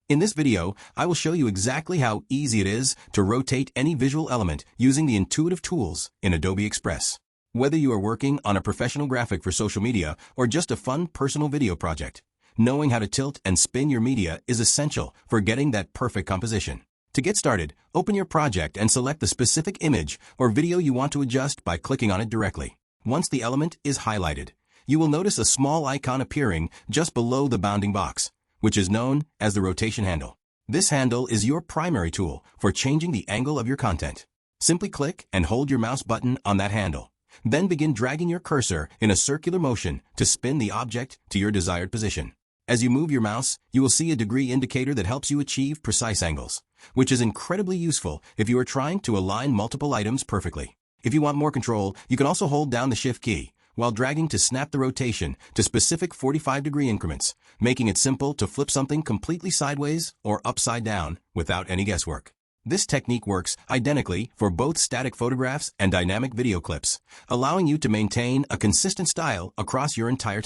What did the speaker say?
In this video, I will show you exactly how easy it is to rotate any visual element using the intuitive tools in Adobe Express. Whether you are working on a professional graphic for social media or just a fun personal video project, knowing how to tilt and spin your media is essential for getting that perfect composition. To get started, open your project and select the specific image or video you want to adjust by clicking on it directly. Once the element is highlighted, you will notice a small icon appearing just below the bounding box, which is known as the rotation handle. This handle is your primary tool for changing the angle of your content. Simply click and hold your mouse button on that handle. Then begin dragging your cursor in a circular motion to spin the object to your desired position. As you move your mouse, you will see a degree indicator that helps you achieve precise angles, which is incredibly useful if you are trying to align multiple items perfectly. If you want more control, you can also hold down the Shift key while dragging to snap the rotation to specific 45-degree increments, making it simple to flip something completely sideways or upside down without any guesswork. This technique works identically for both static photographs and dynamic video clips, allowing you to maintain a consistent style across your entire